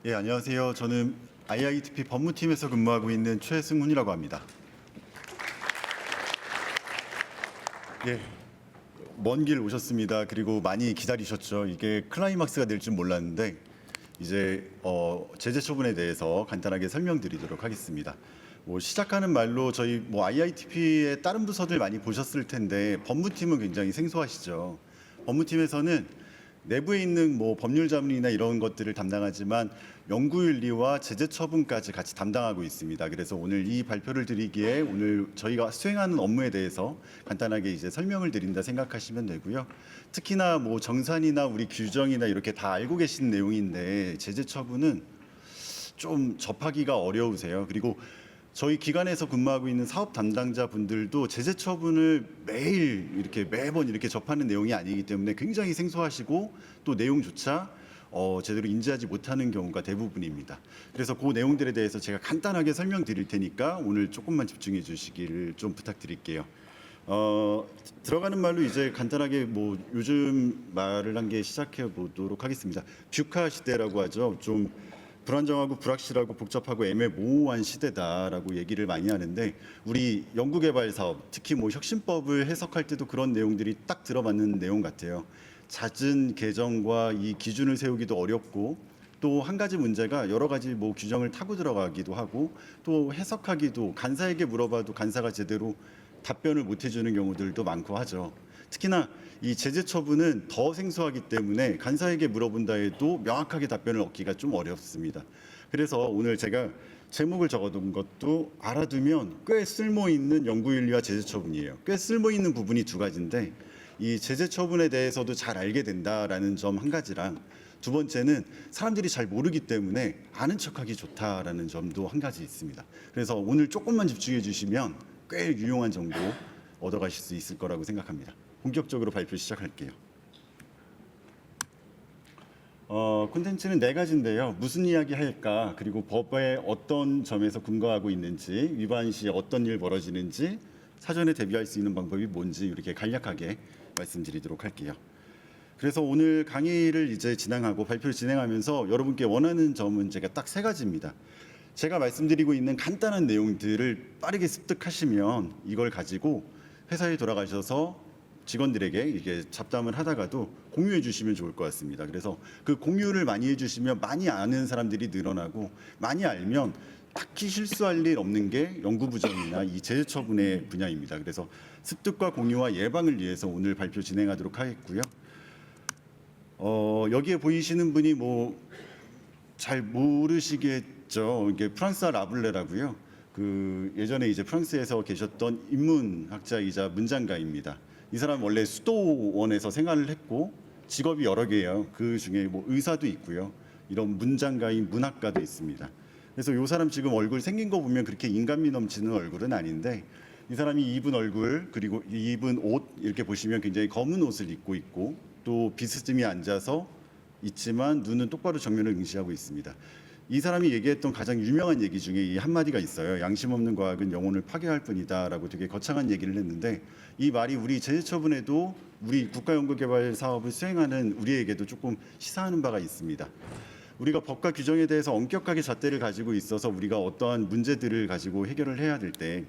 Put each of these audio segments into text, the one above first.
예, 안녕하세요. 저는 IITP 법무팀에서 근무하고 있는 최승훈이라고 합니다. 예, 먼 길 오셨습니다. 그리고 많이 기다리셨죠. 이게 클라이막스가 될 줄 몰랐는데 이제 제재 처분에 대해서 간단하게 설명드리도록 하겠습니다. 시작하는 말로 저희 IITP의 다른 부서들 많이 보셨을 텐데 법무팀은 굉장히 생소하시죠. 법무팀에서는 내부에 있는 법률 자문이나 이런 것들을 담당하지만 연구윤리와 제재 처분까지 같이 담당하고 있습니다. 그래서 오늘 이 발표를 드리기에 오늘 저희가 수행하는 업무에 대해서 간단하게 이제 설명을 드린다 생각하시면 되고요. 특히나 정산이나 우리 규정이나 이렇게 다 알고 계신 내용인데 제재 처분은 좀 접하기가 어려우세요. 그리고 저희 기관에서 근무하고 있는 사업 담당자 분들도 제재 처분을 매번 이렇게 접하는 내용이 아니기 때문에 굉장히 생소하시고 또 내용조차 제대로 인지하지 못하는 경우가 대부분입니다. 그래서 그 내용들에 대해서 제가 간단하게 설명드릴 테니까 오늘 조금만 집중해 주시기를 좀 부탁드릴게요. 들어가는 말로 이제 간단하게 요즘 말을 한 개 시작해 보도록 하겠습니다. 뷰카 시대라고 하죠. 좀 불안정하고 불확실하고 복잡하고 애매모호한 시대다라고 얘기를 많이 하는데 우리 연구개발 사업 특히 혁신법을 해석할 때도 그런 내용들이 딱 들어맞는 내용 같아요. 잦은 개정과 이 기준을 세우기도 어렵고 또 한 가지 문제가 여러 가지 규정을 타고 들어가기도 하고 또 해석하기도 간사에게 물어봐도 간사가 제대로 답변을 못 해주는 경우들도 많고 하죠. 특히나 이 제재 처분은 더 생소하기 때문에 간사에게 물어본다 해도 명확하게 답변을 얻기가 좀 어렵습니다. 그래서 오늘 제가 제목을 적어둔 것도 알아두면 꽤 쓸모있는 연구윤리와 제재 처분이에요. 꽤 쓸모있는 부분이 두 가지인데 이 제재 처분에 대해서도 잘 알게 된다라는 점 한 가지랑 두 번째는 사람들이 잘 모르기 때문에 아는 척하기 좋다라는 점도 한 가지 있습니다. 그래서 오늘 조금만 집중해 주시면 꽤 유용한 정보 얻어가실 수 있을 거라고 생각합니다. 본격적으로 발표 시작할게요. 콘텐츠는 네 가지인데요. 무슨 이야기 할까, 그리고 법에 어떤 점에서 근거하고 있는지, 위반 시 어떤 일 벌어지는지, 사전에 대비할 수 있는 방법이 뭔지 이렇게 간략하게 말씀드리도록 할게요. 그래서 오늘 강의를 이제 진행하고 발표를 진행하면서 여러분께 원하는 점은 제가 딱 세 가지입니다. 제가 말씀드리고 있는 간단한 내용들을 빠르게 습득하시면 이걸 가지고 회사에 돌아가셔서 직원들에게 이게 잡담을 하다가도 공유해 주시면 좋을 것 같습니다. 그래서 그 공유를 많이 해주시면 많이 아는 사람들이 늘어나고 많이 알면 딱히 실수할 일 없는 게 연구부정이나 이 제재 처분의 분야입니다. 그래서 습득과 공유와 예방을 위해서 오늘 발표 진행하도록 하겠고요. 여기에 보이시는 분이 잘 모르시겠죠. 이게 프랑스와 라블레라고요. 예전에 이제 프랑스에서 계셨던 인문학자이자 문장가입니다. 이 사람 원래 수도원에서 생활을 했고 직업이 여러 개예요. 그 중에 의사도 있고요. 이런 문장가인 문학가도 있습니다. 그래서 이 사람 지금 얼굴 생긴 거 보면 그렇게 인간미 넘치는 얼굴은 아닌데 이 사람이 입은 얼굴 그리고 입은 옷 이렇게 보시면 굉장히 검은 옷을 입고 있고 또 비스듬히 앉아서 있지만 눈은 똑바로 정면을 응시하고 있습니다. 이 사람이 얘기했던 가장 유명한 얘기 중에 이 한마디가 있어요. 양심 없는 과학은 영혼을 파괴할 뿐이다 라고 되게 거창한 얘기를 했는데 이 말이 우리 제재 처분에도 우리 국가연구개발 사업을 수행하는 우리에게도 조금 시사하는 바가 있습니다. 우리가 법과 규정에 대해서 엄격하게 잣대를 가지고 있어서 우리가 어떠한 문제들을 가지고 해결을 해야 될 때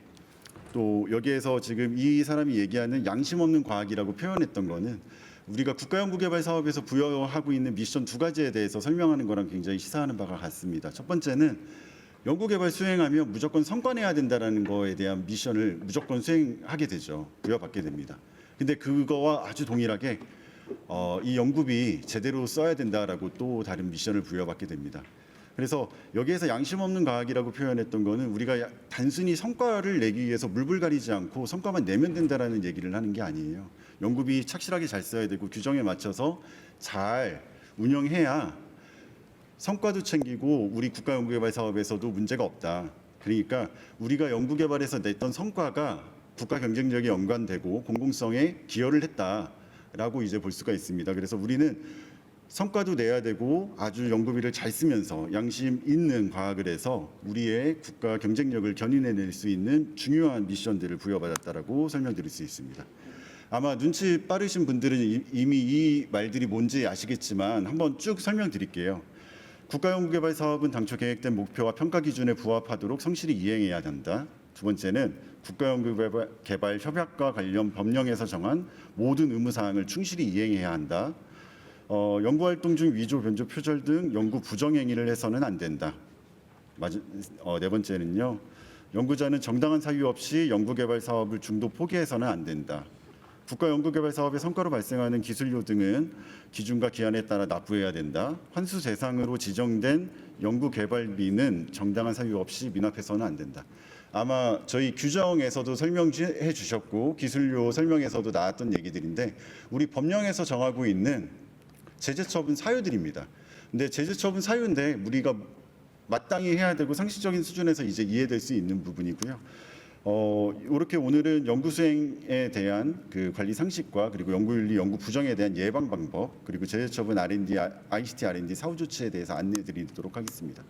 또 여기에서 지금 이 사람이 얘기하는 양심 없는 과학이라고 표현했던 거는 우리가 국가연구개발 사업에서 부여하고 있는 미션 두 가지에 대해서 설명하는 거랑 굉장히 시사하는 바가 같습니다. 첫 번째는 연구개발 수행하면 무조건 성과 내야 된다는 거에 대한 미션을 무조건 수행하게 되죠. 부여받게 됩니다. 근데 그거와 아주 동일하게 이 연구비 제대로 써야 된다라고 또 다른 미션을 부여받게 됩니다. 그래서 여기에서 양심 없는 과학이라고 표현했던 거는 우리가 단순히 성과를 내기 위해서 물불 가리지 않고 성과만 내면 된다라는 얘기를 하는 게 아니에요. 연구비 착실하게 잘 써야 되고 규정에 맞춰서 잘 운영해야 성과도 챙기고 우리 국가연구개발 사업에서도 문제가 없다. 그러니까 우리가 연구개발에서 냈던 성과가 국가 경쟁력에 연관되고 공공성에 기여를 했다라고 이제 볼 수가 있습니다. 그래서 우리는 성과도 내야 되고 아주 연구비를 잘 쓰면서 양심 있는 과학을 해서 우리의 국가 경쟁력을 견인해낼 수 있는 중요한 미션들을 부여받았다라고 설명드릴 수 있습니다. 아마 눈치 빠르신 분들은 이미 이 말들이 뭔지 아시겠지만 한번 쭉 설명드릴게요. 국가연구개발 사업은 당초 계획된 목표와 평가 기준에 부합하도록 성실히 이행해야 한다. 두 번째는 국가연구개발 협약과 관련 법령에서 정한 모든 의무 사항을 충실히 이행해야 한다. 연구활동 중 위조, 변조, 표절 등 연구 부정 행위를 해서는 안 된다. 네 번째는요. 연구자는 정당한 사유 없이 연구개발 사업을 중도 포기해서는 안 된다. 국가연구개발 사업의 성과로 발생하는 기술료 등은 기준과 기한에 따라 납부해야 된다. 환수 대상으로 지정된 연구개발비는 정당한 사유 없이 미납해서는 안 된다. 아마 저희 규정에서도 설명해 주셨고 기술료 설명에서도 나왔던 얘기들인데 우리 법령에서 정하고 있는 제재처분 사유들입니다. 근데 제재처분 사유인데 우리가 마땅히 해야 되고 상식적인 수준에서 이제 이해될 수 있는 부분이고요. 이렇게 오늘은 연구 수행에 대한 그 관리 상식과 그리고 연구윤리, 연구 부정에 대한 예방 방법 그리고 제재처분 R&D, ICT R&D 사후 조치에 대해서 안내드리도록 하겠습니다.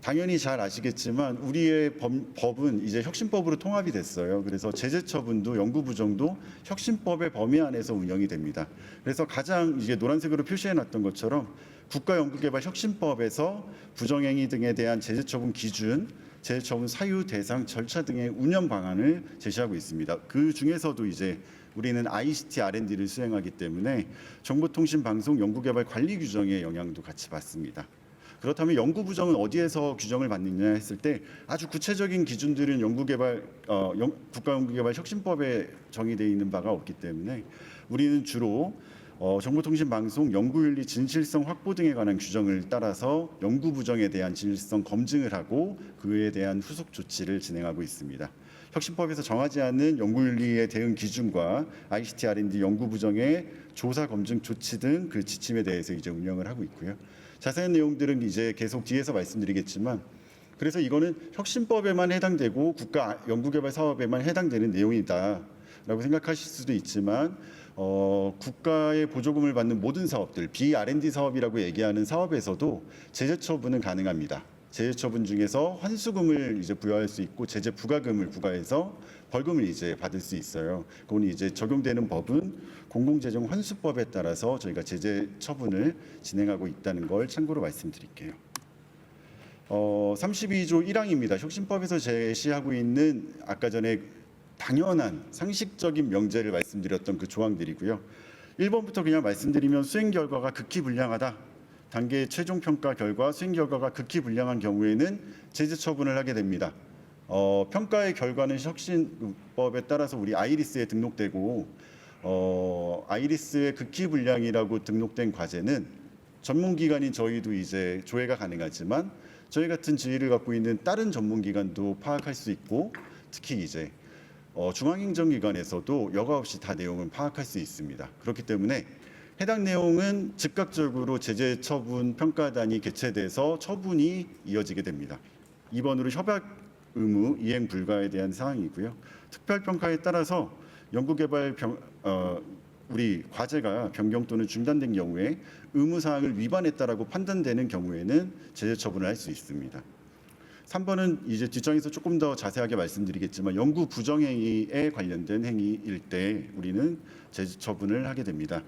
당연히 잘 아시겠지만 우리의 법은 이제 혁신법으로 통합이 됐어요. 그래서 제재처분도 연구 부정도 혁신법의 범위 안에서 운영이 됩니다. 그래서 가장 이제 노란색으로 표시해놨던 것처럼 국가연구개발 혁신법에서 부정행위 등에 대한 제재처분 기준, 제재처분 사유, 대상, 절차 등의 운영 방안을 제시하고 있습니다. 그 중에서도 이제 우리는 ICT R&D를 수행하기 때문에 정보통신방송 연구개발 관리 규정의 영향도 같이 받습니다. 그렇다면 연구 부정은 어디에서 규정을 받느냐 했을 때 아주 구체적인 기준들은 국가연구개발 혁신법에 정의되어 있는 바가 없기 때문에 우리는 주로 정보통신방송 연구윤리 진실성 확보 등에 관한 규정을 따라서 연구 부정에 대한 진실성 검증을 하고 그에 대한 후속 조치를 진행하고 있습니다. 혁신법에서 정하지 않는 연구윤리의 대응 기준과 ICT R&D 연구 부정의 조사 검증 조치 등 그 지침에 대해서 이제 운영을 하고 있고요. 자세한 내용들은 이제 계속 뒤에서 말씀드리겠지만 그래서 이거는 혁신법에만 해당되고 국가 연구개발 사업에만 해당되는 내용이다라고 생각하실 수도 있지만 국가의 보조금을 받는 모든 사업들, B&R&D 사업이라고 얘기하는 사업에서도 제재 처분은 가능합니다. 제재 처분 중에서 환수금을 이제 부여할 수 있고 제재 부과금을 부과해서 벌금을 이제 받을 수 있어요. 그건 이제 적용되는 법은 공공재정 환수법에 따라서 저희가 제재 처분을 진행하고 있다는 걸 참고로 말씀드릴게요. 32조 1항입니다. 혁신법에서 제시하고 있는 아까 전에 당연한 상식적인 명제를 말씀드렸던 그 조항들이고요. 1번부터 그냥 말씀드리면 수행 결과가 극히 불량하다. 단계 최종 평가 결과 수행 결과가 극히 불량한 경우에는 제재 처분을 하게 됩니다. 평가의 결과는 혁신법에 따라서 우리 아이리스에 등록되고 아이리스의 극히 불량이라고 등록된 과제는 전문기관인 저희도 이제 조회가 가능하지만 저희 같은 지위를 갖고 있는 다른 전문기관도 파악할 수 있고 특히 이제 중앙행정기관에서도 여과 없이 다 내용을 파악할 수 있습니다. 그렇기 때문에 해당 내용은 즉각적으로 제재 처분 평가단이 개최돼서 처분이 이어지게 됩니다. 2번으로 협약 의무 이행 불가에 대한 사항이고요. 특별 평가에 따라서 연구개발 우리 과제가 변경 또는 중단된 경우에 의무 사항을 위반했다라고 판단되는 경우에는 제재 처분을 할 수 있습니다. 3번은 이제 뒷장에서 조금 더 자세하게 말씀드리겠지만 연구 부정행위에 관련된 행위일 때 우리는 제재 처분을 하게 됩니다.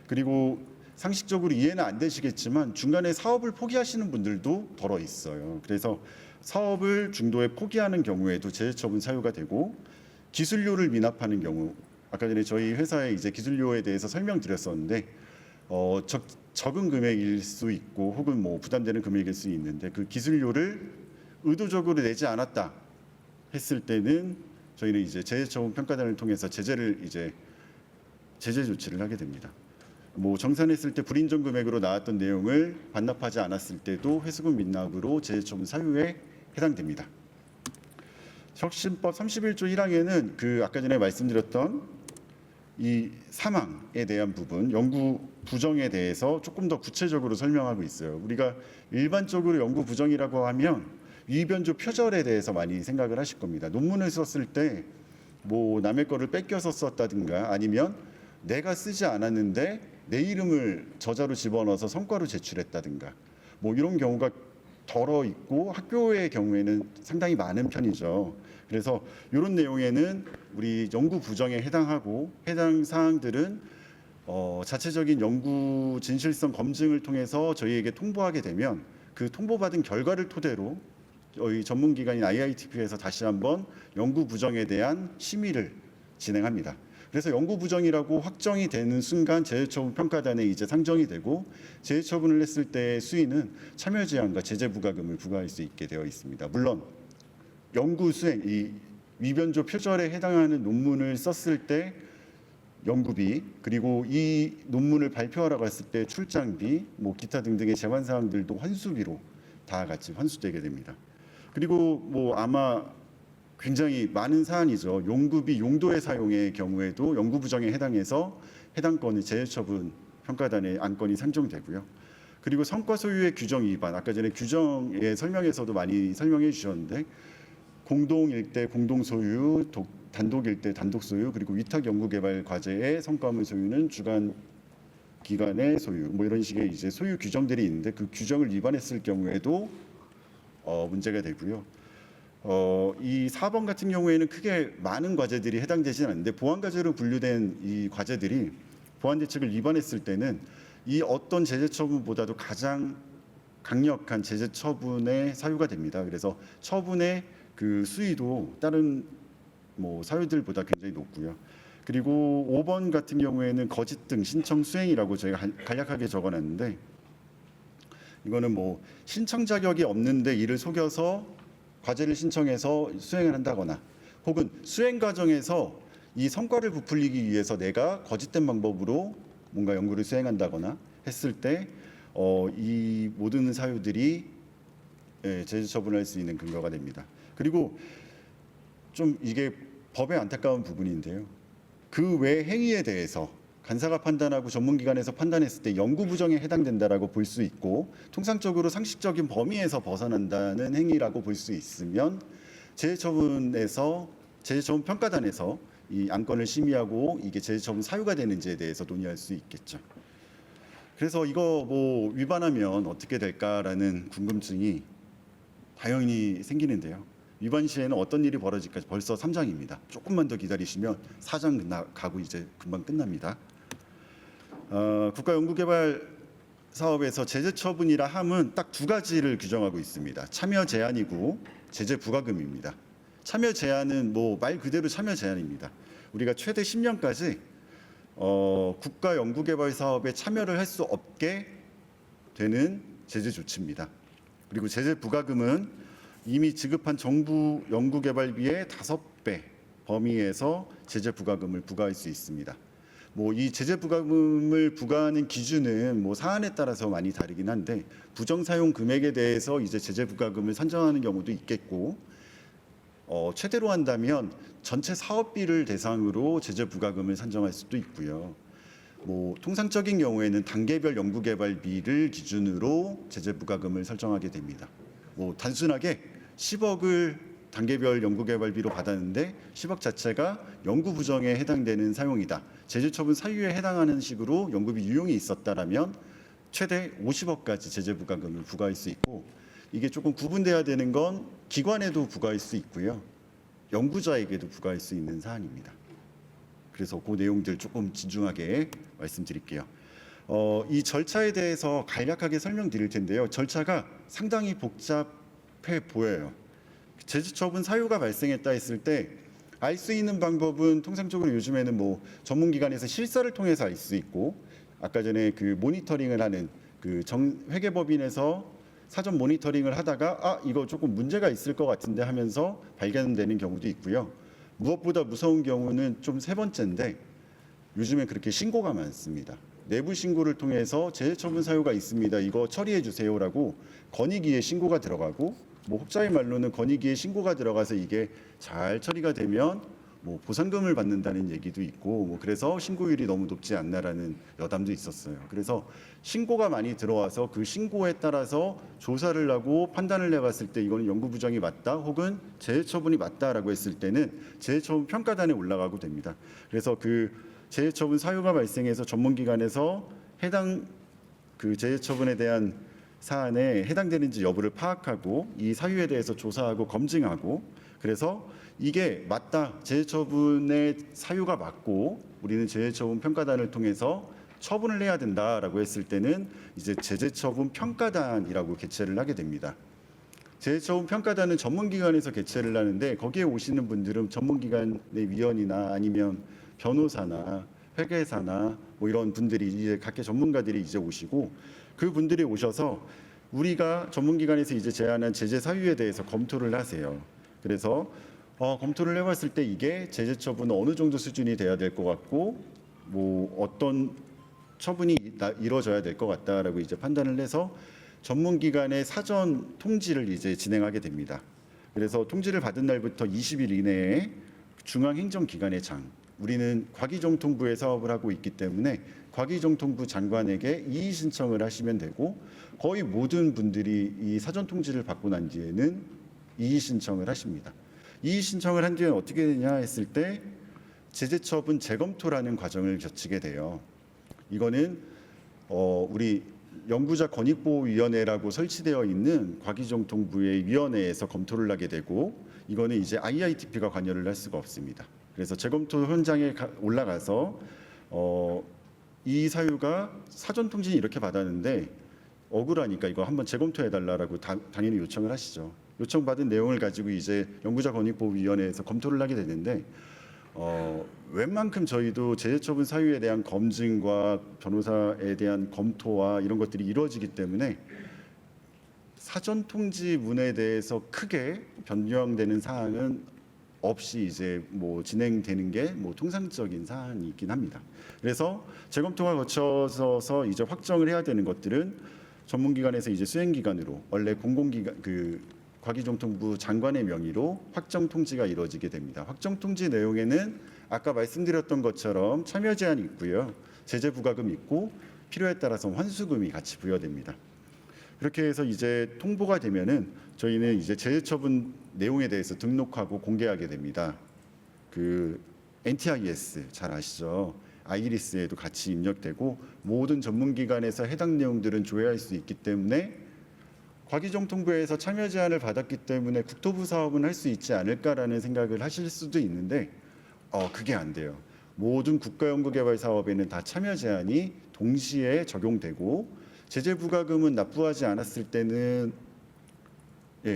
그리고 상식적으로 이해는 안 되시겠지만 중간에 사업을 포기하시는 분들도 덜어 있어요. 그래서 사업을 중도에 포기하는 경우에도 제재 처분 사유가 되고 기술료를 미납하는 경우 아까 전에 저희 회사에 이제 기술료에 대해서 설명드렸었는데 적은 금액일 수 있고 혹은 뭐 부담되는 금액일 수 있는데 그 기술료를 의도적으로 내지 않았다 했을 때는 저희는 이제 제재처분 평가단을 통해서 제재 조치를 하게 됩니다. 뭐 정산했을 때 불인정 금액으로 나왔던 내용을 반납하지 않았을 때도 회수금 미납으로 제재처분 사유에 해당됩니다. 혁신법 31조 1항에는 그 아까 전에 말씀드렸던 이 사망에 대한 부분, 연구 부정에 대해서 조금 더 구체적으로 설명하고 있어요. 우리가 일반적으로 연구 부정이라고 하면 위변조 표절에 대해서 많이 생각을 하실 겁니다. 논문을 썼을 때 뭐 남의 거를 뺏겨서 썼다든가 아니면 내가 쓰지 않았는데 내 이름을 저자로 집어넣어서 성과로 제출했다든가 뭐 이런 경우가 덜어 있고 학교의 경우에는 상당히 많은 편이죠. 그래서 이런 내용에는 우리 연구 부정에 해당하고 해당 사항들은 자체적인 연구 진실성 검증을 통해서 저희에게 통보하게 되면 그 통보받은 결과를 토대로 저희 전문기관인 IITP에서 다시 한번 연구 부정에 대한 심의를 진행합니다. 그래서 연구 부정이라고 확정이 되는 순간 재해처분 평가단에 이제 상정이 되고 재해처분을 했을 때 수위는 참여 제한과 제재 부과금을 부과할 수 있게 되어 있습니다. 물론 연구 수행, 이 위변조 표절에 해당하는 논문을 썼을 때 연구비, 그리고 이 논문을 발표하러 갔을 때 출장비, 뭐 기타 등등의 제한 사항들도 환수비로 다 같이 환수되게 됩니다. 그리고 뭐 아마 굉장히 많은 사안이죠. 연구비 용도의 사용의 경우에도 연구 부정에 해당해서 해당 건의 재해처분 평가단의 안건이 상정되고요. 그리고 성과 소유의 규정 위반, 아까 전에 규정의 설명에서도 많이 설명해 주셨는데 공동 일대 공동 소유, 단독 일대 단독 소유, 그리고 위탁 연구 개발 과제의 성과물 소유는 주관 기관의 소유, 뭐 이런 식의 이제 소유 규정들이 있는데 그 규정을 위반했을 경우에도 문제가 되고요. 이 4번 같은 경우에는 크게 많은 과제들이 해당되지는 않는데 보완 과제로 분류된 이 과제들이 보완 대책을 위반했을 때는 이 어떤 제재 처분보다도 가장 강력한 제재 처분의 사유가 됩니다. 그래서 처분의 그 수위도 다른 뭐 사유들보다 굉장히 높고요. 그리고 5번 같은 경우에는 거짓 등 신청 수행이라고 저희가 간략하게 적어놨는데 이거는 뭐 신청 자격이 없는데 이를 속여서 과제를 신청해서 수행을 한다거나 혹은 수행 과정에서 이 성과를 부풀리기 위해서 내가 거짓된 방법으로 뭔가 연구를 수행한다거나 했을 때 이 모든 사유들이 제재 처분할 수 있는 근거가 됩니다. 그리고 좀 이게 법의 안타까운 부분인데요. 그 외 행위에 대해서 간사가 판단하고 전문기관에서 판단했을 때 연구 부정에 해당된다라고 볼 수 있고 통상적으로 상식적인 범위에서 벗어난다는 행위라고 볼 수 있으면 재해처분 평가단에서 이 안건을 심의하고 이게 재해처분 사유가 되는지에 대해서 논의할 수 있겠죠. 그래서 이거 뭐 위반하면 어떻게 될까라는 궁금증이 당연히 생기는데요. 위반 시에는 어떤 일이 벌어질까 벌써 3장입니다. 조금만 더 기다리시면 4장 가고 이제 금방 끝납니다. 국가연구개발 사업에서 제재 처분이라 함은 딱 두 가지를 규정하고 있습니다. 참여 제한이고 제재 부과금입니다. 참여 제한은 뭐 말 그대로 참여 제한입니다. 우리가 최대 10년까지 국가연구개발 사업에 참여를 할 수 없게 되는 제재 조치입니다. 그리고 제재 부과금은 이미 지급한 정부 연구개발비의 5배 범위에서 제재 부과금을 부과할 수 있습니다. 뭐 이 제재 부과금을 부과하는 기준은 뭐 사안에 따라서 많이 다르긴 한데 부정 사용 금액에 대해서 이제 제재 부과금을 산정하는 경우도 있겠고 최대로 한다면 전체 사업비를 대상으로 제재 부과금을 산정할 수도 있고요. 뭐 통상적인 경우에는 단계별 연구개발비를 기준으로 제재 부과금을 설정하게 됩니다. 뭐 단순하게 10억을 단계별 연구개발비로 받았는데 10억 자체가 연구 부정에 해당되는 사용이다. 제재 처분 사유에 해당하는 식으로 연구비 유용이 있었다라면 최대 50억까지 제재 부과금을 부과할 수 있고 이게 조금 구분돼야 되는 건 기관에도 부과할 수 있고요. 연구자에게도 부과할 수 있는 사안입니다. 그래서 그 내용들 조금 진중하게 말씀드릴게요. 이 절차에 대해서 간략하게 설명드릴 텐데요. 절차가 상당히 복잡해 보여요. 제재 처분 사유가 발생했다 했을 때 알 수 있는 방법은 통상적으로 요즘에는 뭐 전문기관에서 실사를 통해서 알 수 있고 아까 전에 그 모니터링을 하는 그 회계법인에서 사전 모니터링을 하다가 이거 조금 문제가 있을 것 같은데 하면서 발견되는 경우도 있고요. 무엇보다 무서운 경우는 좀 세 번째인데 요즘에 그렇게 신고가 많습니다. 내부 신고를 통해서 재해처분 사유가 있습니다. 이거 처리해 주세요라고 건의기에 신고가 들어가고 뭐 혹자의 말로는 건의기에 신고가 들어가서 이게 잘 처리가 되면 뭐 보상금을 받는다는 얘기도 있고 뭐 그래서 신고율이 너무 높지 않나라는 여담도 있었어요. 그래서 신고가 많이 들어와서 그 신고에 따라서 조사를 하고 판단을 해봤을 때 이거는 연구 부정이 맞다 혹은 재해처분이 맞다라고 했을 때는 재해처분 평가단에 올라가고 됩니다. 그래서 그 재해처분 사유가 발생해서 전문기관에서 해당 그 재해처분에 대한 사안에 해당되는지 여부를 파악하고 이 사유에 대해서 조사하고 검증하고 그래서 이게 맞다, 제재처분의 사유가 맞고 우리는 제재처분 평가단을 통해서 처분을 해야 된다라고 했을 때는 이제 제재처분 평가단이라고 개최를 하게 됩니다. 제재처분 평가단은 전문기관에서 개최를 하는데 거기에 오시는 분들은 전문기관의 위원이나 아니면 변호사나 회계사나 뭐 이런 분들이 이제 각계 전문가들이 이제 오시고 그 분들이 오셔서 우리가 전문기관에서 이제 제안한 제재 사유에 대해서 검토를 하세요. 그래서 검토를 해봤을 때 이게 제재처분 어느 정도 수준이 돼야 될 것 같고 뭐 어떤 처분이 이루어져야 될 것 같다라고 이제 판단을 해서 전문기관의 사전 통지를 이제 진행하게 됩니다. 그래서 통지를 받은 날부터 20일 이내에 중앙행정기관의 장, 우리는 과기정통부에 사업을 하고 있기 때문에 과기정통부 장관에게 이의 신청을 하시면 되고 거의 모든 분들이 이 사전 통지를 받고 난 뒤에는 이의 신청을 하십니다. 이의 신청을 한 뒤에는 어떻게 되냐 했을 때 제재처분 재검토라는 과정을 거치게 돼요. 이거는 우리 연구자 권익보호위원회라고 설치되어 있는 과기정통부의 위원회에서 검토를 하게 되고 이거는 이제 IITP가 관여를 할 수가 없습니다. 그래서 재검토 현장에 올라가서 이 사유가 사전 통지는 이렇게 받았는데 억울하니까 이거 한번 재검토해달라고 당연히 요청을 하시죠. 요청받은 내용을 가지고 이제 연구자 권익보호위원회에서 검토를 하게 되는데 웬만큼 저희도 제재처분 사유에 대한 검증과 변호사에 대한 검토와 이런 것들이 이루어지기 때문에 사전 통지문에 대해서 크게 변경되는 사항은 없이 이제 뭐 진행되는 게 뭐 통상적인 사안이 있긴 합니다. 그래서 재검토가 거쳐서 이제 확정을 해야 되는 것들은 전문기관에서 이제 수행기관으로 원래 공공기관 과기정통부 장관의 명의로 확정 통지가 이루어지게 됩니다. 확정 통지 내용에는 아까 말씀드렸던 것처럼 참여 제한이 있고요, 제재 부과금 있고 필요에 따라서 환수금이 같이 부여됩니다. 그렇게 해서 이제 통보가 되면은 저희는 이제 제재처분 내용에 대해서 등록하고 공개하게 됩니다. 그 NTIS 잘 아시죠? 아이리스에도 같이 입력되고 모든 전문기관에서 해당 내용들은 조회할 수 있기 때문에 과기정통부에서 참여 제안을 받았기 때문에 국토부 사업은 할 수 있지 않을까라는 생각을 하실 수도 있는데 그게 안 돼요. 모든 국가연구개발 사업에는 다 참여 제한이 동시에 적용되고 제재 부과금은 납부하지 않았을 때는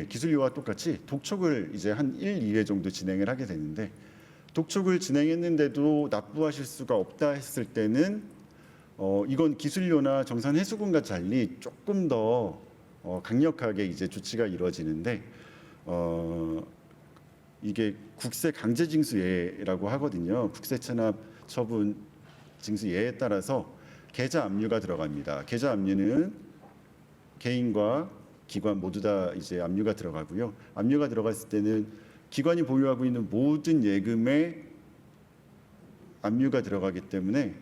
기술료와 똑같이 독촉을 이제 한 1, 2회 정도 진행을 하게 되는데 독촉을 진행했는데도 납부하실 수가 없다 했을 때는 이건 기술료나 정산 회수금과 달리 조금 더 강력하게 이제 조치가 이루어지는데 이게 국세 강제징수예라고 하거든요. 국세 체납 처분 징수예에 따라서 계좌 압류가 들어갑니다. 계좌 압류는 개인과 기관 모두 다 이제 압류가 들어가고요. 압류가 들어갔을 때는 기관이 보유하고 있는 모든 예금에 압류가 들어가기 때문에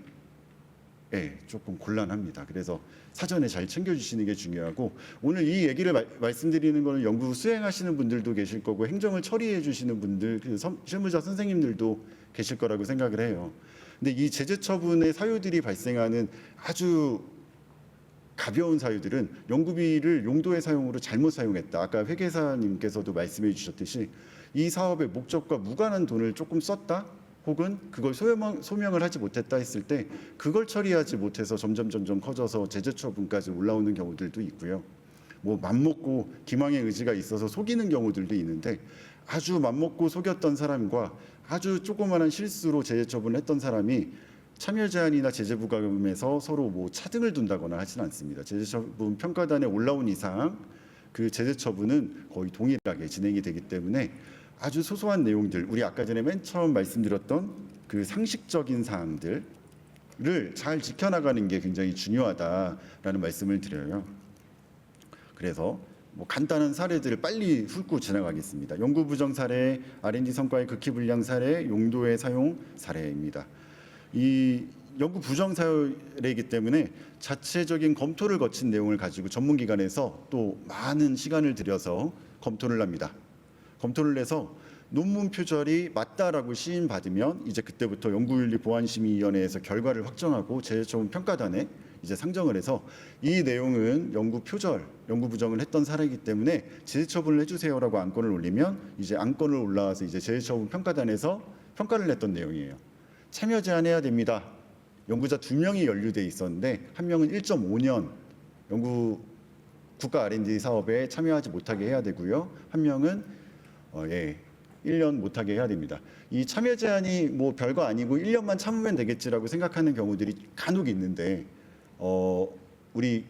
조금 곤란합니다. 그래서 사전에 잘 챙겨주시는 게 중요하고 오늘 이 얘기를 말씀드리는 거는 연구 수행하시는 분들도 계실 거고 행정을 처리해 주시는 분들, 실무자 선생님들도 계실 거라고 생각을 해요. 근데 이 제재 처분의 사유들이 발생하는 아주 가벼운 사유들은 연구비를 용도의 사용으로 잘못 사용했다. 아까 회계사님께서도 말씀해 주셨듯이 이 사업의 목적과 무관한 돈을 조금 썼다. 혹은 그걸 소명을 하지 못했다 했을 때 그걸 처리하지 못해서 점점 커져서 제재 처분까지 올라오는 경우들도 있고요. 뭐 맘먹고 기망의 의지가 있어서 속이는 경우들도 있는데 아주 맘먹고 속였던 사람과 아주 조그마한 실수로 제재 처분을 했던 사람이 참여 제한이나 제재 부과금에서 서로 뭐 차등을 둔다거나 하지는 않습니다. 제재 처분 평가단에 올라온 이상 그 제재 처분은 거의 동일하게 진행이 되기 때문에 아주 소소한 내용들, 우리 아까 전에 맨 처음 말씀드렸던 그 상식적인 사항들을 잘 지켜나가는 게 굉장히 중요하다라는 말씀을 드려요. 그래서 뭐 간단한 사례들을 빨리 훑고 지나가겠습니다. 연구 부정 사례, R&D 성과의 극히 불량 사례, 용도의 사용 사례입니다. 이 연구 부정 사례이기 때문에 자체적인 검토를 거친 내용을 가지고 전문기관에서 또 많은 시간을 들여서 검토를 합니다. 검토를 해서 논문 표절이 맞다라고 시인받으면 이제 그때부터 연구윤리보완심의위원회에서 결과를 확정하고 제재처분 평가단에 이제 상정을 해서 이 내용은 연구 표절, 연구 부정을 했던 사례이기 때문에 제재 처분을 해주세요라고 안건을 올리면 이제 안건을 올라와서 이제 제재 처분 평가단에서 평가를 냈던 내용이에요. 참여 제한해야 됩니다. 연구자 2명이 연루돼 있었는데 한 명은 1.5년 연구 국가 R&D 사업에 참여하지 못하게 해야 되고요. 한 명은 1년 못하게 해야 됩니다. 이 참여 제한이 뭐 별거 아니고 1년만 참으면 되겠지라고 생각하는 경우들이 간혹 있는데 우리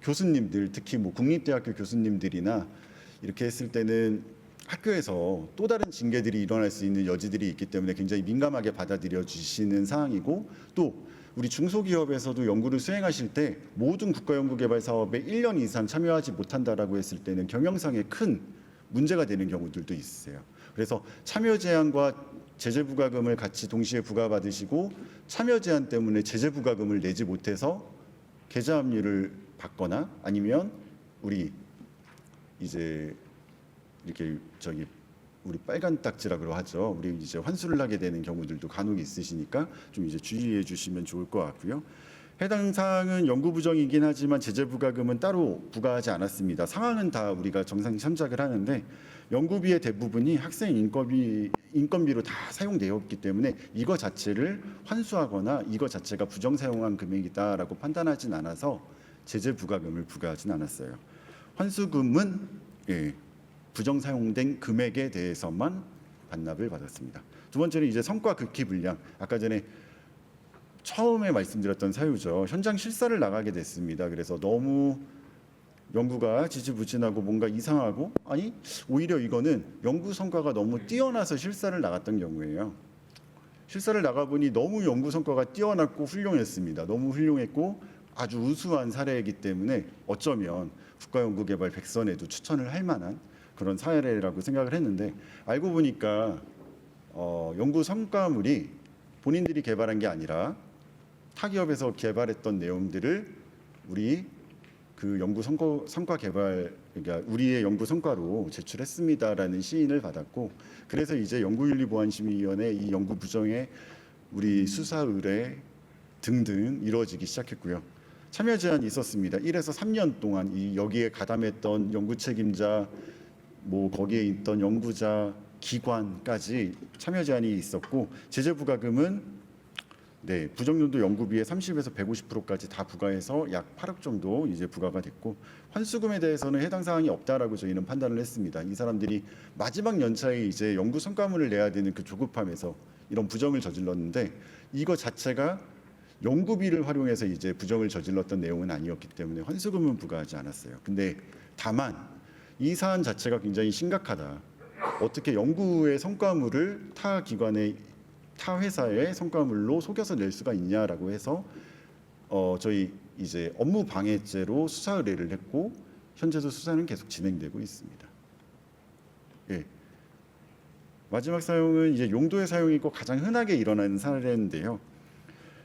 교수님들 특히 뭐 국립대학교 교수님들이나 이렇게 했을 때는 학교에서 또 다른 징계들이 일어날 수 있는 여지들이 있기 때문에 굉장히 민감하게 받아들여 주시는 사항이고 또 우리 중소기업에서도 연구를 수행하실 때 모든 국가연구개발 사업에 1년 이상 참여하지 못한다라고 했을 때는 경영상에 큰 문제가 되는 경우들도 있으세요. 그래서 참여 제한과 제재 부과금을 같이 동시에 부과받으시고 참여 제한 때문에 제재 부과금을 내지 못해서 계좌 압류를 받거나 아니면 우리 이제 이렇게 우리 빨간 딱지라고 하죠. 우리 이제 환수를 하게 되는 경우들도 간혹 있으시니까 좀 이제 주의해 주시면 좋을 것 같고요. 해당 사항은 연구 부정이긴 하지만 제재 부과금은 따로 부과하지 않았습니다. 상황은 다 우리가 정상 참작을 하는데 연구비의 대부분이 학생 인건비로 다 사용되었기 때문에 이거 자체를 환수하거나 이거 자체가 부정 사용한 금액이다라고 판단하진 않아서 제재 부과금을 부과하진 않았어요. 환수금은 부정 사용된 금액에 대해서만 반납을 받았습니다. 두 번째는 이제 성과 극히 불량. 아까 전에 처음에 말씀드렸던 사유죠. 현장 실사를 나가게 됐습니다. 그래서 너무 연구가 지지부진하고 뭔가 이상하고 아니 오히려 이거는 연구 성과가 너무 뛰어나서 실사를 나갔던 경우예요. 실사를 나가보니 너무 연구 성과가 뛰어났고 훌륭했습니다. 너무 훌륭했고 아주 우수한 사례이기 때문에 어쩌면 국가연구개발 100선에도 추천을 할 만한 그런 사례라고 생각을 했는데 알고 보니까 연구 성과물이 본인들이 개발한 게 아니라 타 기업에서 개발했던 내용들을 우리 그 연구 성과 개발 그러니까 우리의 연구 성과로 제출했습니다라는 시인을 받았고 그래서 이제 연구윤리보안심의위원회 이 연구 부정에 우리 수사 의뢰 등등 이루어지기 시작했고요. 참여 제한이 있었습니다. 1에서 3년 동안 이 여기에 가담했던 연구 책임자 뭐 거기에 있던 연구자 기관까지 참여 제한이 있었고 제재 부과금은 부정연도 연구비의 30에서 150%까지 다 부과해서 약 8억 정도 이제 부과가 됐고 환수금에 대해서는 해당 사항이 없다라고 저희는 판단을 했습니다. 이 사람들이 마지막 연차에 이제 연구 성과물을 내야 되는 그 조급함에서 이런 부정을 저질렀는데 이거 자체가 연구비를 활용해서 이제 부정을 저질렀던 내용은 아니었기 때문에 환수금은 부과하지 않았어요. 근데 다만 이 사안 자체가 굉장히 심각하다. 어떻게 연구의 성과물을 타 기관의 타 회사의 성과물로 속여서 낼 수가 있냐라고 해서 저희 이제 업무 방해죄로 수사 의뢰를 했고 현재도 수사는 계속 진행되고 있습니다. 마지막 사용은 이제 용도의 사용이고 가장 흔하게 일어나는 사례인데요.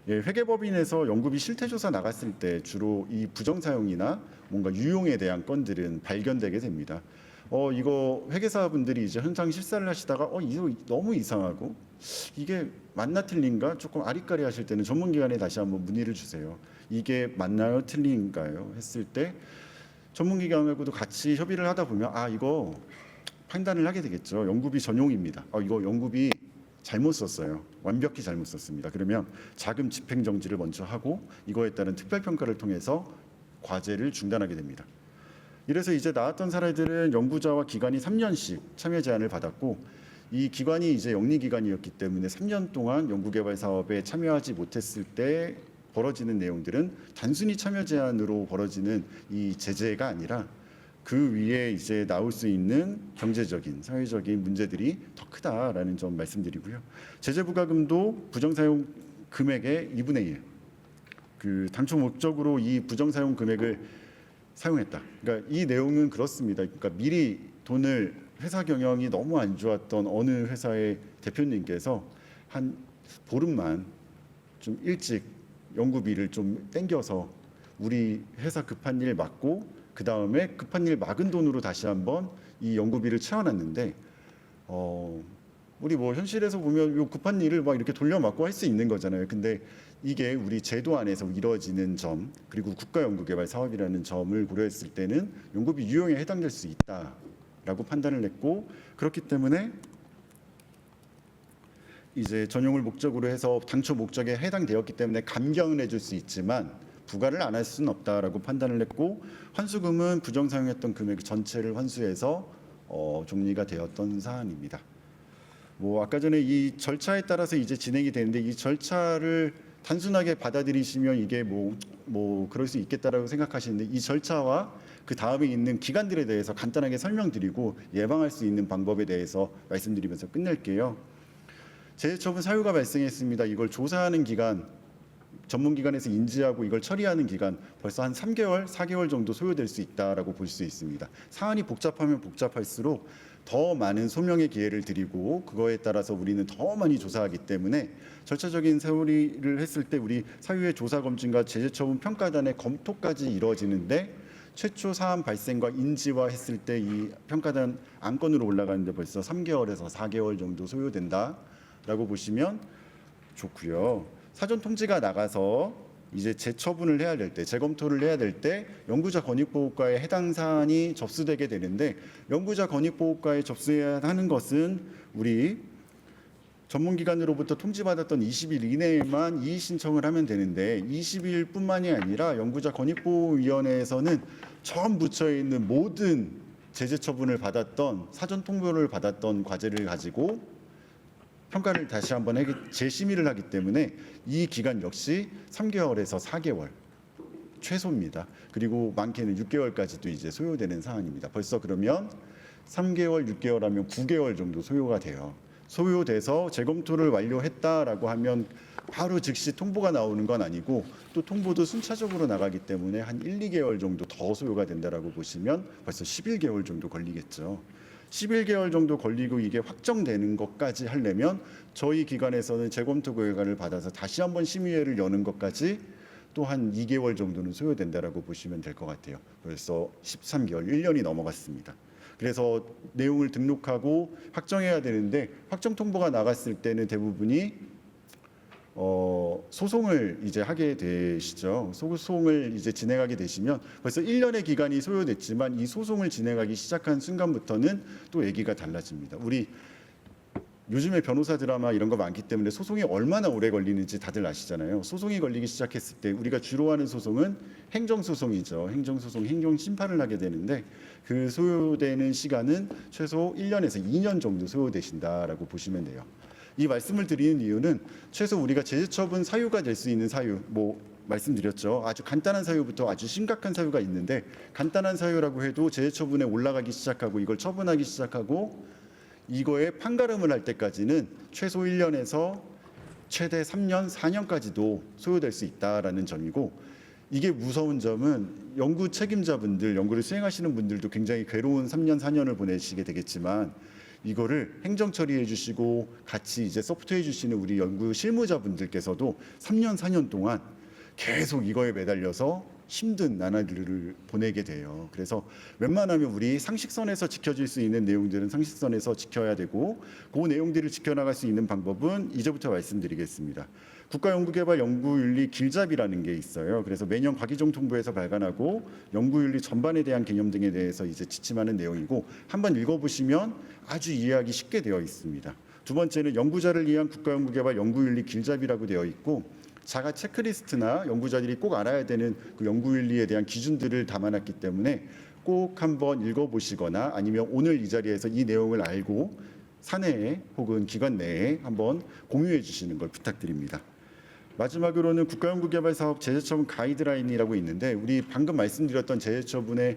회계법인에서 연구비 실태조사 나갔을 때 주로 이 부정 사용이나 뭔가 유용에 대한 건들은 발견되게 됩니다. 이거 회계사분들이 이제 현장 실사를 하시다가 이거 너무 이상하고 이게 맞나 틀린가 조금 아리까리 하실 때는 전문기관에 다시 한번 문의를 주세요. 이게 맞나요 틀린가요 했을 때 전문기관하고도 같이 협의를 하다 보면 이거 판단을 하게 되겠죠. 연구비 전용입니다. 이거 연구비 잘못 썼어요. 완벽히 잘못 썼습니다. 그러면 자금 집행정지를 먼저 하고 이거에 따른 특별평가를 통해서 과제를 중단하게 됩니다. 이래서 이제 나왔던 사례들은 연구자와 기관이 3년씩 참여 제한을 받았고 이 기관이 이제 영리기관이었기 때문에 3년 동안 연구개발 사업에 참여하지 못했을 때 벌어지는 내용들은 단순히 참여 제한으로 벌어지는 이 제재가 아니라 그 위에 이제 나올 수 있는 경제적인, 사회적인 문제들이 더 크다라는 점 말씀드리고요. 제재 부과금도 부정사용 금액의 2분의 1. 그 당초 목적으로 이 부정사용 금액을 사용했다. 그러니까 이 내용은 그렇습니다. 그러니까 미리 돈을 회사 경영이 너무 안 좋았던 어느 회사의 대표님께서 한 보름만 좀 일찍 연구비를 좀 땡겨서 우리 회사 급한 일 막고 그 다음에 급한 일 막은 돈으로 다시 한번 이 연구비를 채워놨는데 우리 뭐 현실에서 보면 요 급한 일을 막 이렇게 돌려막고 할 수 있는 거잖아요. 근데 이게 우리 제도 안에서 이루어지는 점 그리고 국가연구개발 사업이라는 점을 고려했을 때는 연구비 유용에 해당될 수 있다라고 판단을 했고 그렇기 때문에 이제 전용을 목적으로 해서 당초 목적에 해당되었기 때문에 감경은 해줄 수 있지만 부과를 안 할 수는 없다라고 판단을 했고 환수금은 부정 사용했던 금액 전체를 환수해서 종리가 되었던 사안입니다. 뭐 아까 전에 이 절차에 따라서 이제 진행이 되는데 이 절차를 단순하게 받아들이시면 이게 뭐 그럴 수 있겠다라고 생각하시는데 이 절차와 그 다음에 있는 기간들에 대해서 간단하게 설명드리고 예방할 수 있는 방법에 대해서 말씀드리면서 끝낼게요. 제재처분 사유가 발생했습니다. 이걸 조사하는 기간, 전문기관에서 인지하고 이걸 처리하는 기간 벌써 한 3개월, 4개월 정도 소요될 수 있다라고 볼 수 있습니다. 사안이 복잡하면 복잡할수록 더 많은 소명의 기회를 드리고 그거에 따라서 우리는 더 많이 조사하기 때문에 절차적인 세월을 했을 때 우리 사유의 조사 검증과 제재처분 평가단의 검토까지 이루어지는데 최초 사안 발생과 인지화했을 때 이 평가단 안건으로 올라가는데 벌써 3개월에서 4개월 정도 소요된다라고 보시면 좋고요. 사전 통지가 나가서 이제 재처분을 해야 될 때, 재검토를 해야 될 때 연구자 권익보호과에 해당 사안이 접수되게 되는데 연구자 권익보호과에 접수해야 하는 것은 우리 전문기관으로부터 통지받았던 20일 이내에만 이의 신청을 하면 되는데 20일뿐만이 아니라 연구자 권익보호위원회에서는 전 부처에 있는 모든 제재 처분을 받았던 사전 통보를 받았던 과제를 가지고 평가를 다시 한번 재심의를 하기 때문에 이 기간 역시 3개월에서 4개월 최소입니다. 그리고 많게는 6개월까지도 이제 소요되는 사안입니다. 벌써 그러면 3개월, 6개월 하면 9개월 정도 소요가 돼요. 소요돼서 재검토를 완료했다라고 하면 바로 즉시 통보가 나오는 건 아니고 또 통보도 순차적으로 나가기 때문에 한 1, 2개월 정도 더 소요가 된다라고 보시면 벌써 11개월 정도 걸리겠죠. 11개월 정도 걸리고 이게 확정되는 것까지 하려면 저희 기관에서는 재검토 결과를 받아서 다시 한번 심의회를 여는 것까지 또 한 2개월 정도는 소요된다라고 보시면 될 것 같아요. 벌써 13개월, 1년이 넘어갔습니다. 그래서 내용을 등록하고 확정해야 되는데 확정 통보가 나갔을 때는 대부분이 소송을 이제 하게 되시죠. 소송을 이제 진행하게 되시면 벌써 1년의 기간이 소요됐지만 이 소송을 진행하기 시작한 순간부터는 또 얘기가 달라집니다. 우리 요즘에 변호사 드라마 이런 거 많기 때문에 소송이 얼마나 오래 걸리는지 다들 아시잖아요. 소송이 걸리기 시작했을 때 우리가 주로 하는 소송은 행정소송이죠. 행정소송, 행정심판을 하게 되는데 그 소요되는 시간은 최소 1년에서 2년 정도 소요되신다라고 보시면 돼요. 이 말씀을 드리는 이유는 최소 우리가 제재처분 사유가 될 수 있는 사유, 말씀드렸죠. 아주 간단한 사유부터 아주 심각한 사유가 있는데 간단한 사유라고 해도 제재처분에 올라가기 시작하고 이걸 처분하기 시작하고 이거에 판가름을 할 때까지는 최소 1년에서 최대 3년, 4년까지도 소요될 수 있다라는 점이고 이게 무서운 점은 연구 책임자분들, 연구를 수행하시는 분들도 굉장히 괴로운 3년, 4년을 보내시게 되겠지만 이거를 행정 처리해 주시고 같이 이제 서포트해 주시는 우리 연구 실무자분들께서도 3년, 4년 동안 계속 이거에 매달려서 힘든 나날들을 보내게 돼요. 그래서 웬만하면 우리 상식선에서 지켜질 수 있는 내용들은 상식선에서 지켜야 되고 그 내용들을 지켜나갈 수 있는 방법은 이제부터 말씀드리겠습니다. 국가연구개발 연구윤리 길잡이라는 게 있어요. 그래서 매년 과기정 통부에서 발간하고 연구윤리 전반에 대한 개념 등에 대해서 이제 지침하는 내용이고 한번 읽어보시면 아주 이해하기 쉽게 되어 있습니다. 두 번째는 연구자를 위한 국가연구개발 연구윤리 길잡이라고 되어 있고 자가 체크리스트나 연구자들이 꼭 알아야 되는 그 연구윤리에 대한 기준들을 담아놨기 때문에 꼭 한번 읽어보시거나 아니면 오늘 이 자리에서 이 내용을 알고 사내에 혹은 기관 내에 한번 공유해 주시는 걸 부탁드립니다. 마지막으로는 국가연구개발사업 제재처분 가이드라인이라고 있는데 우리 방금 말씀드렸던 제재처분의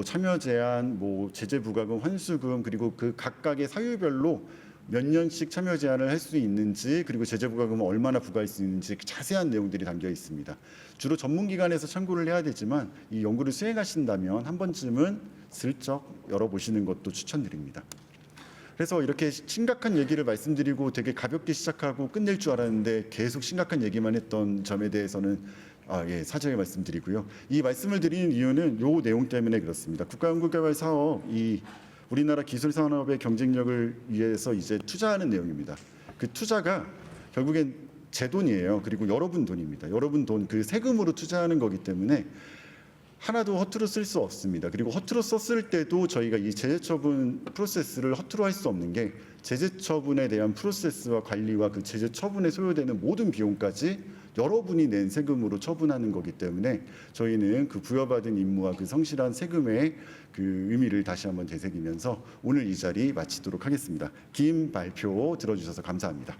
참여 제한, 제재 부과금, 환수금 그리고 그 각각의 사유별로 몇 년씩 참여 제한을 할 수 있는지 그리고 제재 부과금을 얼마나 부과할 수 있는지 자세한 내용들이 담겨 있습니다. 주로 전문기관에서 참고를 해야 되지만 이 연구를 수행하신다면 한 번쯤은 슬쩍 열어보시는 것도 추천드립니다. 그래서 이렇게 심각한 얘기를 말씀드리고 되게 가볍게 시작하고 끝낼 줄 알았는데 계속 심각한 얘기만 했던 점에 대해서는 사죄의 말씀드리고요. 이 말씀을 드리는 이유는 이 내용 때문에 그렇습니다. 국가연구개발 사업이 우리나라 기술 산업의 경쟁력을 위해서 이제 투자하는 내용입니다. 그 투자가 결국엔 제 돈이에요. 그리고 여러분 돈입니다. 여러분 돈 그 세금으로 투자하는 거기 때문에 하나도 허투루 쓸 수 없습니다. 그리고 허투루 썼을 때도 저희가 이 제재 처분 프로세스를 허투루 할 수 없는 게 제재 처분에 대한 프로세스와 관리와 그 제재 처분에 소요되는 모든 비용까지 여러분이 낸 세금으로 처분하는 거기 때문에 저희는 그 부여받은 임무와 그 성실한 세금의 그 의미를 다시 한번 되새기면서 오늘 이 자리 마치도록 하겠습니다. 긴 발표 들어주셔서 감사합니다.